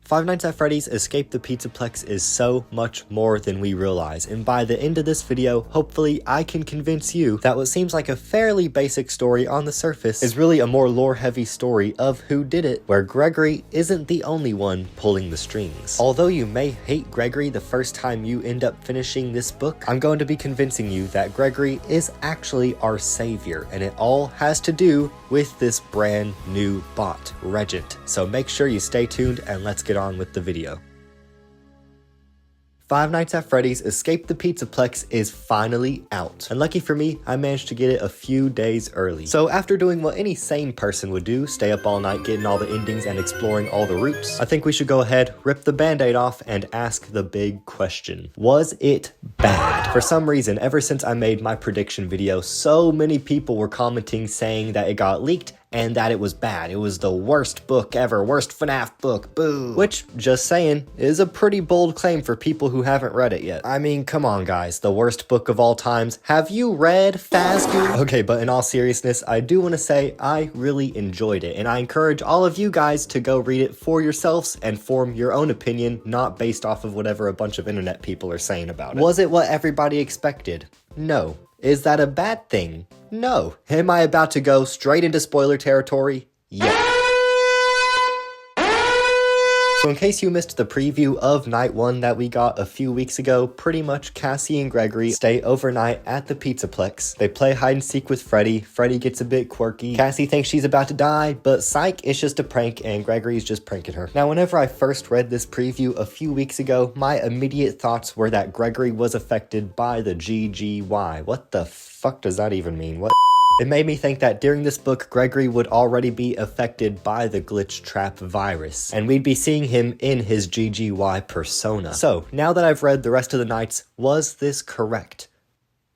Five Nights at Freddy's Escape the PizzaPlex is so much more than we realize, and by the end of this video, hopefully I can convince you that what seems like a fairly basic story on the surface is really a more lore-heavy story of who did it, where Gregory isn't the only one pulling the strings. Although you may hate Gregory the first time you end up finishing this book, I'm going to be convincing you that Gregory is actually our savior, and it all has to do with this brand new bot, Regent. So make sure you stay tuned and let's get on with the video. Five Nights at Freddy's Escape the PizzaPlex is finally out, and lucky for me, I managed to get it a few days early. So after doing what any sane person would do, stay up all night getting all the endings and exploring all the routes, I think we should go ahead, rip the band-aid off, and ask the big question. Was it bad? For some reason, ever since I made my prediction video, so many people were commenting saying that it got leaked and that it was bad. It was the worst book ever, worst FNAF book, boo. Which, just saying, is a pretty bold claim for people who haven't read it yet. I mean, come on guys, the worst book of all times. Have you read Fazgoo? Okay, but in all seriousness, I do want to say I really enjoyed it, and I encourage all of you guys to go read it for yourselves and form your own opinion, not based off of whatever a bunch of internet people are saying about it. Was it what everybody expected? No. Is that a bad thing? No. Am I about to go straight into spoiler territory? Yeah. So in case you missed the preview of night 1 that we got a few weeks ago, pretty much Cassie and Gregory stay overnight at the PizzaPlex. They play hide and seek with Freddy. Freddy gets a bit quirky. Cassie thinks she's about to die, but psych, it's just a prank and Gregory's just pranking her. Now, whenever I first read this preview a few weeks ago, my immediate thoughts were that Gregory was affected by the GGY. What the fuck does that even mean? What? It made me think that during this book, Gregory would already be affected by the glitch trap virus, and we'd be seeing him in his GGY persona. So, now that I've read the rest of the nights, was this correct?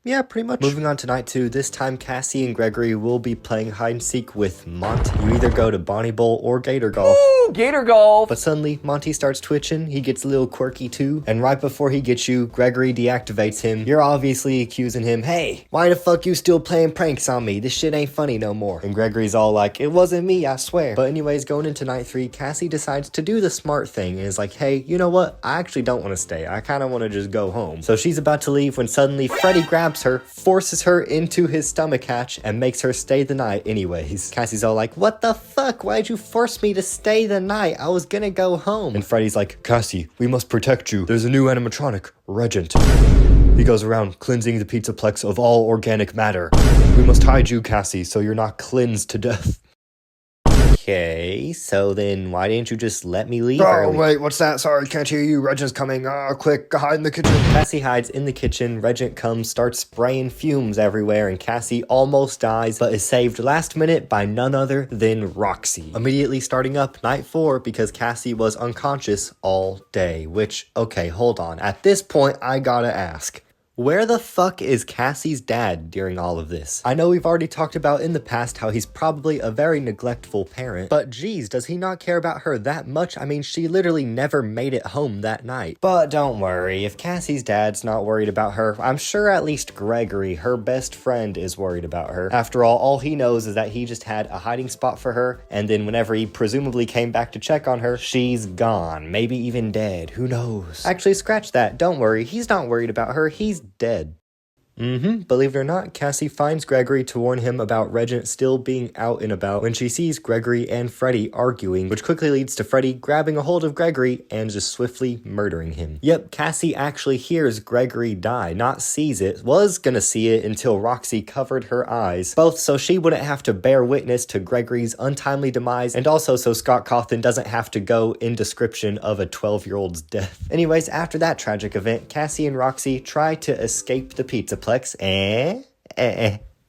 Yeah, pretty much. Moving on to night 2, this time Cassie and Gregory will be playing hide and seek with Monty. You either go to Bonnie Bowl or Gator Golf. Woo, Gator Golf! But suddenly, Monty starts twitching, he gets a little quirky too, and right before he gets you, Gregory deactivates him. You're obviously accusing him, hey, why the fuck you still playing pranks on me? This shit ain't funny no more. And Gregory's all like, it wasn't me, I swear. But anyways, going into night 3, Cassie decides to do the smart thing and is like, hey, you know what? I actually don't want to stay. I kind of want to just go home. So she's about to leave when suddenly Freddy grabs her, forces her into his stomach hatch, and makes her stay the night anyways. Cassie's all like, what the fuck? Why'd you force me to stay the night? I was gonna go home. And Freddy's like, Cassie, we must protect you. There's a new animatronic, Regent. He goes around cleansing the PizzaPlex of all organic matter. We must hide you, Cassie, so you're not cleansed to death. Okay, so then why didn't you just let me leave early? Wait, what's that? Sorry, can't hear you. Regent's coming. Quick, hide in the kitchen. Cassie hides in the kitchen, Regent comes, starts spraying fumes everywhere, and Cassie almost dies, but is saved last minute by none other than Roxy. Immediately starting up night 4 because Cassie was unconscious all day, which, okay, hold on. At this point, I gotta ask, where the fuck is Cassie's dad during all of this? I know we've already talked about in the past how he's probably a very neglectful parent, but geez, does he not care about her that much? I mean, she literally never made it home that night. But don't worry, if Cassie's dad's not worried about her, I'm sure at least Gregory, her best friend, is worried about her. After all he knows is that he just had a hiding spot for her, and then whenever he presumably came back to check on her, she's gone, maybe even dead, who knows? Actually, scratch that, don't worry, he's not worried about her, he's dead. Believe it or not, Cassie finds Gregory to warn him about Regent still being out and about when she sees Gregory and Freddy arguing, which quickly leads to Freddy grabbing a hold of Gregory and just swiftly murdering him. Yep, Cassie actually hears Gregory die, not sees it, was gonna see it until Roxy covered her eyes, both so she wouldn't have to bear witness to Gregory's untimely demise, and also so Scott Cawthon doesn't have to go in description of a 12-year-old's death. Anyways, after that tragic event, Cassie and Roxy try to escape the PizzaPlex,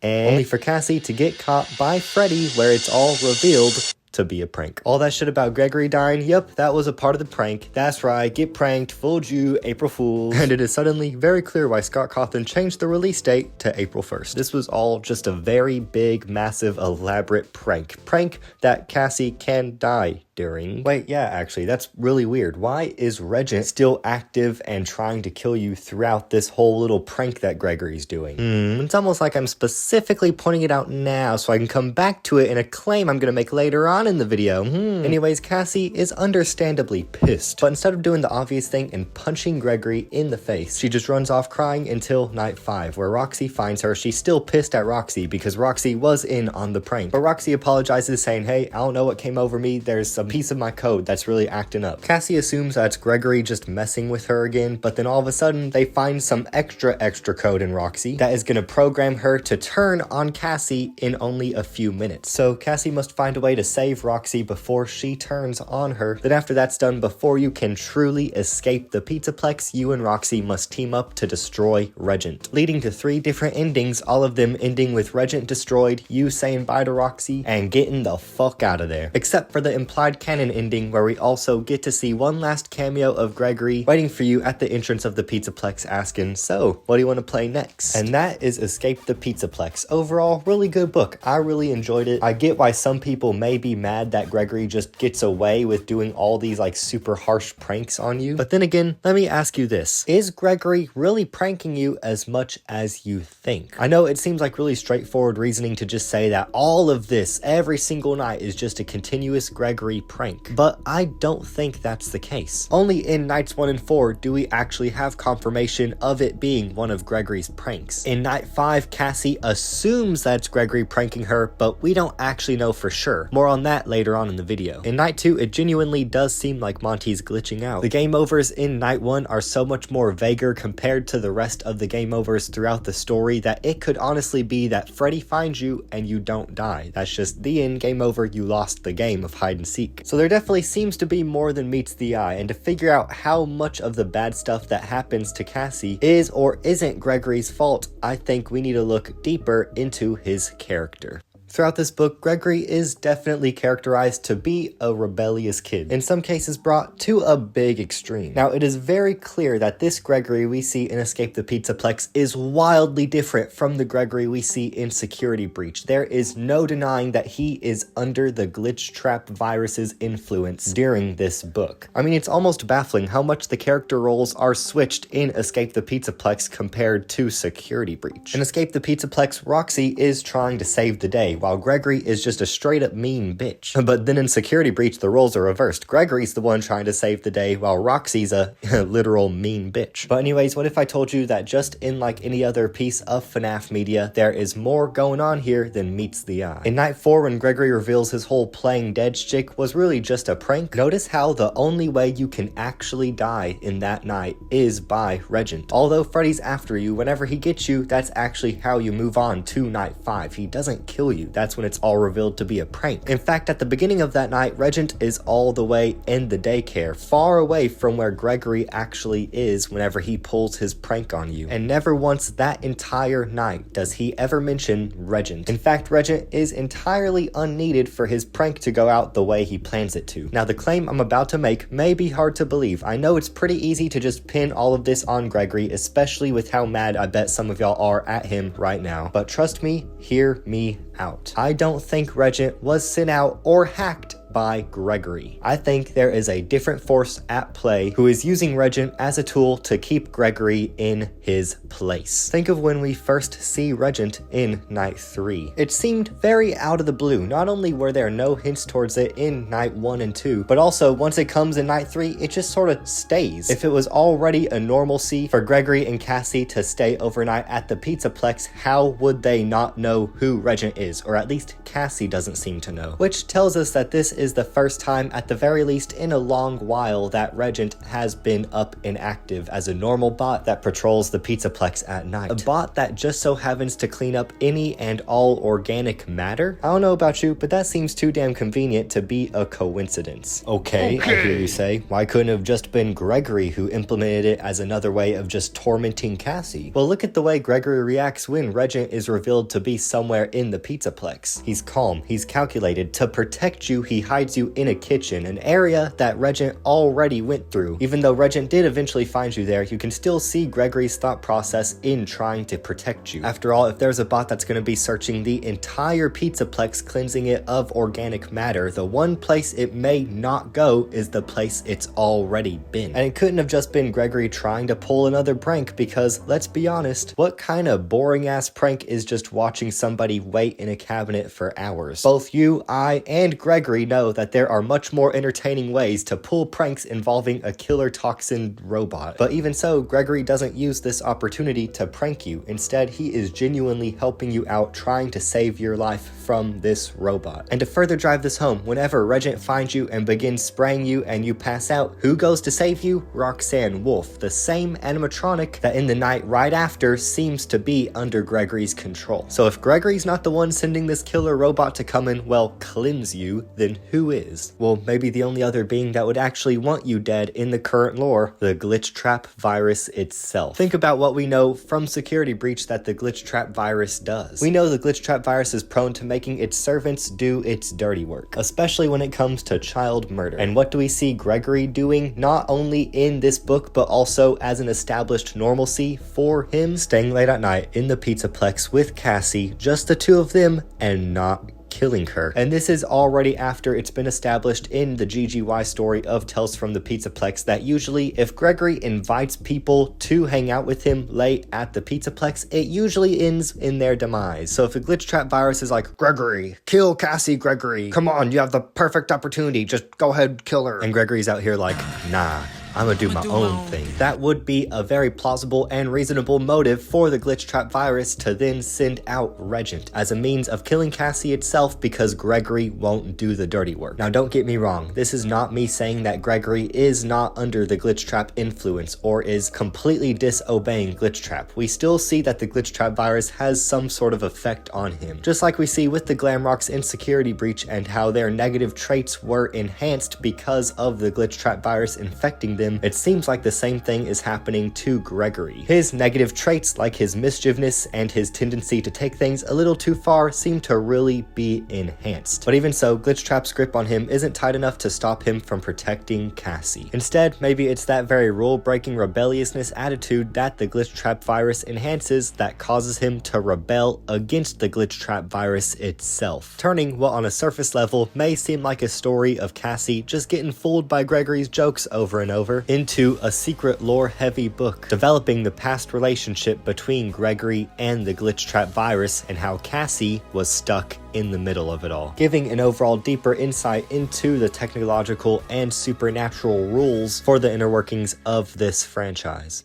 only for Cassie to get caught by Freddy, where it's all revealed to be a prank. All that shit about Gregory dying, yep, that was a part of the prank. That's right, get pranked, fooled you, April Fools. And it is suddenly very clear why Scott Cawthon changed the release date to April 1st. This was all just a very big, massive, elaborate prank. Prank that Cassie can die during... Wait, yeah, actually, that's really weird. Why is Regent still active and trying to kill you throughout this whole little prank that Gregory's doing? It's almost like I'm specifically pointing it out now so I can come back to it in a claim I'm gonna make later on in the video. Anyways, Cassie is understandably pissed, but instead of doing the obvious thing and punching Gregory in the face, she just runs off crying until night 5, where Roxy finds her. She's still pissed at Roxy because Roxy was in on the prank, but Roxy apologizes saying, hey, I don't know what came over me, there's a piece of my code that's really acting up. Cassie assumes that's Gregory just messing with her again, but then all of a sudden they find some extra code in Roxy that is gonna program her to turn on Cassie in only a few minutes. So Cassie must find a way to save Roxy before she turns on her. Then after that's done, before you can truly escape the PizzaPlex, you and Roxy must team up to destroy Regent, leading to 3 different endings, all of them ending with Regent destroyed, you saying bye to Roxy, and getting the fuck out of there. Except for the implied canon ending, where we also get to see one last cameo of Gregory waiting for you at the entrance of the PizzaPlex asking, so, what do you want to play next? And that is Escape the PizzaPlex. Overall, really good book. I really enjoyed it. I get why some people may be mad that Gregory just gets away with doing all these like super harsh pranks on you. But then again, let me ask you this. Is Gregory really pranking you as much as you think? I know it seems like really straightforward reasoning to just say that all of this every single night is just a continuous Gregory prank, but I don't think that's the case. Only in nights 1 and 4 do we actually have confirmation of it being one of Gregory's pranks. In night 5, Cassie assumes that's Gregory pranking her, but we don't actually know for sure. More on that later on in the video. In night 2, it genuinely does seem like Monty's glitching out. The game overs in night 1 are so much more vaguer compared to the rest of the game overs throughout the story that it could honestly be that Freddy finds you and you don't die. That's just the end, game over, you lost the game of hide and seek. So there definitely seems to be more than meets the eye, and to figure out how much of the bad stuff that happens to Cassie is or isn't Gregory's fault, I think we need to look deeper into his character. Throughout this book, Gregory is definitely characterized to be a rebellious kid, in some cases brought to a big extreme. Now, it is very clear that this Gregory we see in Escape the PizzaPlex is wildly different from the Gregory we see in Security Breach. There is no denying that he is under the glitch trap virus's influence during this book. I mean, it's almost baffling how much the character roles are switched in Escape the PizzaPlex compared to Security Breach. In Escape the PizzaPlex, Roxy is trying to save the day, while Gregory is just a straight up mean bitch. But then in Security Breach, the roles are reversed. Gregory's the one trying to save the day, while Roxy's a literal mean bitch. But anyways, what if I told you that just in like any other piece of FNAF media, there is more going on here than meets the eye. In night 4, when Gregory reveals his whole playing dead shtick was really just a prank, notice how the only way you can actually die in that night is by Regent. Although Freddy's after you, whenever he gets you, that's actually how you move on to night 5. He doesn't kill you. That's when it's all revealed to be a prank. In fact, at the beginning of that night, Regent is all the way in the daycare, far away from where Gregory actually is whenever he pulls his prank on you. And never once that entire night does he ever mention Regent. In fact, Regent is entirely unneeded for his prank to go out the way he plans it to. Now, the claim I'm about to make may be hard to believe. I know it's pretty easy to just pin all of this on Gregory, especially with how mad I bet some of y'all are at him right now. But trust me, hear me out. I don't think Regent was sent out or hacked by Gregory. I think there is a different force at play who is using Regent as a tool to keep Gregory in his place. Think of when we first see Regent in night 3. It seemed very out of the blue. Not only were there no hints towards it in night 1 and 2, but also once it comes in night 3, it just sort of stays. If it was already a normalcy for Gregory and Cassie to stay overnight at the PizzaPlex, how would they not know who Regent is? Or at least Cassie doesn't seem to know. Which tells us that this is the first time, at the very least in a long while, that Regent has been up and active as a normal bot that patrols the PizzaPlex at night. A bot that just so happens to clean up any and all organic matter? I don't know about you, but that seems too damn convenient to be a coincidence. Okay, I hear you say, why couldn't it have just been Gregory who implemented it as another way of just tormenting Cassie? Well, look at the way Gregory reacts when Regent is revealed to be somewhere in the PizzaPlex. He's calm, he's calculated. To protect you, he hides you in a kitchen, an area that Regent already went through. Even though Regent did eventually find you there, you can still see Gregory's thought process in trying to protect you. After all, if there's a bot that's going to be searching the entire PizzaPlex, cleansing it of organic matter, the one place it may not go is the place it's already been. And it couldn't have just been Gregory trying to pull another prank, because let's be honest, what kind of boring ass prank is just watching somebody wait in a cabinet for hours? Both you, I, and Gregory know that there are much more entertaining ways to pull pranks involving a killer toxin robot. But even so, Gregory doesn't use this opportunity to prank you. Instead, he is genuinely helping you out, trying to save your life from this robot. And to further drive this home, whenever Regent finds you and begins spraying you and you pass out, who goes to save you? Roxanne Wolf, the same animatronic that in the night right after seems to be under Gregory's control. So if Gregory's not the one sending this killer robot to come and, well, cleanse you, then who is? Well, maybe the only other being that would actually want you dead in the current lore, the glitch trap virus itself. Think about what we know from Security Breach that the glitch trap virus does. We know the glitch trap virus is prone to making its servants do its dirty work, especially when it comes to child murder. And what do we see Gregory doing, not only in this book, but also as an established normalcy for him? Staying late at night in the PizzaPlex with Cassie, just the two of them, and not killing her. And this is already after it's been established in the GGY story of Tales from the PizzaPlex that usually if Gregory invites people to hang out with him late at the PizzaPlex, it usually ends in their demise. So if a glitch trap virus is like, Gregory, kill Cassie, Gregory. Come on, you have the perfect opportunity. Just go ahead, kill her. and Gregory's out here like, nah, I'm gonna do my own thing. That would be a very plausible and reasonable motive for the glitch trap virus to then send out Regent as a means of killing Cassie itself, because Gregory won't do the dirty work. Now don't get me wrong, this is not me saying that Gregory is not under the glitch trap influence or is completely disobeying glitch trap. We still see that the glitch trap virus has some sort of effect on him, just like we see with the Glamrocks in Security Breach and how their negative traits were enhanced because of the glitch trap virus infecting them. It seems like the same thing is happening to Gregory. His negative traits, like his mischievousness and his tendency to take things a little too far, seem to really be enhanced. But even so, glitch trap's grip on him isn't tight enough to stop him from protecting Cassie. Instead, maybe it's that very rule-breaking rebelliousness attitude that the glitch trap virus enhances that causes him to rebel against the glitch trap virus itself, turning what on a surface level may seem like a story of Cassie just getting fooled by Gregory's jokes over and over into a secret lore-heavy book, developing the past relationship between Gregory and the glitch trap virus and how Cassie was stuck in the middle of it all, giving an overall deeper insight into the technological and supernatural rules for the inner workings of this franchise.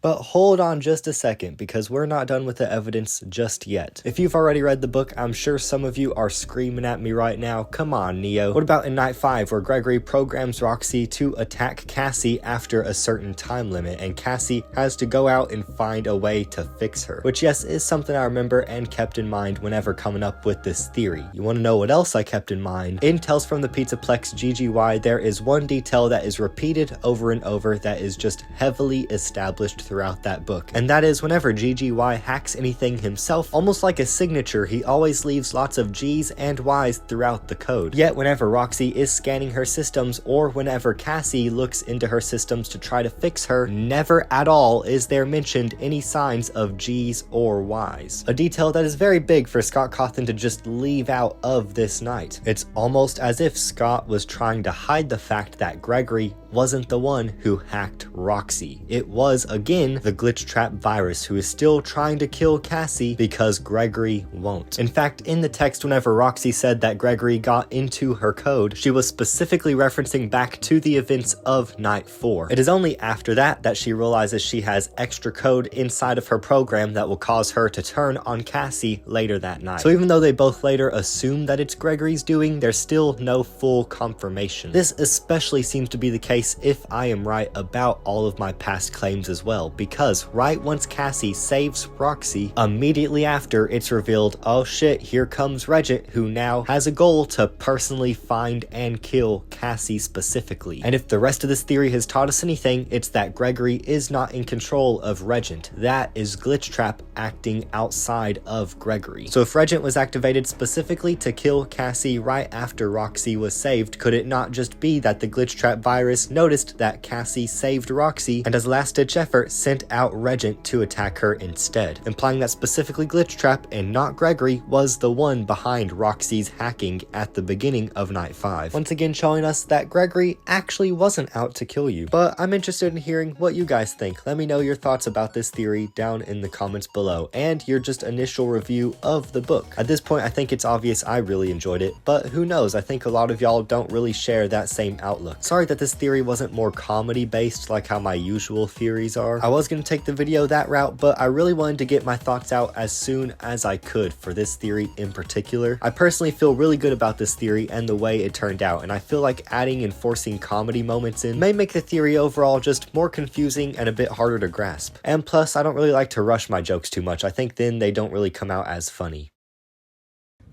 But hold on just a second, because we're not done with the evidence just yet. If you've already read the book, I'm sure some of you are screaming at me right now, come on Neo. What about in Night 5 where Gregory programs Roxy to attack Cassie after a certain time limit, and Cassie has to go out and find a way to fix her? Which yes, is something I remember and kept in mind whenever coming up with this theory. You want to know what else I kept in mind? In Tales from the PizzaPlex GGY, there is one detail that is repeated over and over that is just heavily established throughout that book, and that is whenever GGY hacks anything himself, almost like a signature, he always leaves lots of G's and Y's throughout the code. Yet whenever Roxy is scanning her systems, or whenever Cassie looks into her systems to try to fix her, never at all is there mentioned any signs of G's or Y's. A detail that is very big for Scott Cawthon to just leave out of this night. It's almost as if Scott was trying to hide the fact that Gregory wasn't the one who hacked Roxy. It was, again, the glitch trap virus who is still trying to kill Cassie because Gregory won't. In fact, in the text, whenever Roxy said that Gregory got into her code, she was specifically referencing back to the events of Night 4. It is only after that that she realizes she has extra code inside of her program that will cause her to turn on Cassie later that night. So even though they both later assume that it's Gregory's doing, there's still no full confirmation. This especially seems to be the case case if I am right about all of my past claims as well, because right once Cassie saves Roxy, immediately after it's revealed, oh shit, here comes Regent, who now has a goal to personally find and kill Cassie specifically. And if the rest of this theory has taught us anything, it's that Gregory is not in control of Regent. That is Glitchtrap acting outside of Gregory. So if Regent was activated specifically to kill Cassie right after Roxy was saved, could it not just be that the Glitchtrap virus noticed that Cassie saved Roxy and as a last-ditch effort sent out Regent to attack her instead, implying that specifically Glitchtrap and not Gregory was the one behind Roxy's hacking at the beginning of Night 5. Once again showing us that Gregory actually wasn't out to kill you. But I'm interested in hearing what you guys think. Let me know your thoughts about this theory down in the comments below and your just initial review of the book. At this point I think it's obvious I really enjoyed it, but who knows, I think a lot of y'all don't really share that same outlook. Sorry that this theory wasn't more comedy based like how my usual theories are. I was going to take the video that route, but I really wanted to get my thoughts out as soon as I could for this theory in particular. I personally feel really good about this theory and the way it turned out, and I feel like adding and forcing comedy moments in may make the theory overall just more confusing and a bit harder to grasp. And plus, I don't really like to rush my jokes too much. I think then they don't really come out as funny.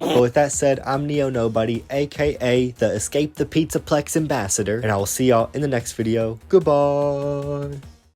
But with that said, I'm Neo Nobody, aka the Escape the PizzaPlex Ambassador, and I will see y'all in the next video. Goodbye!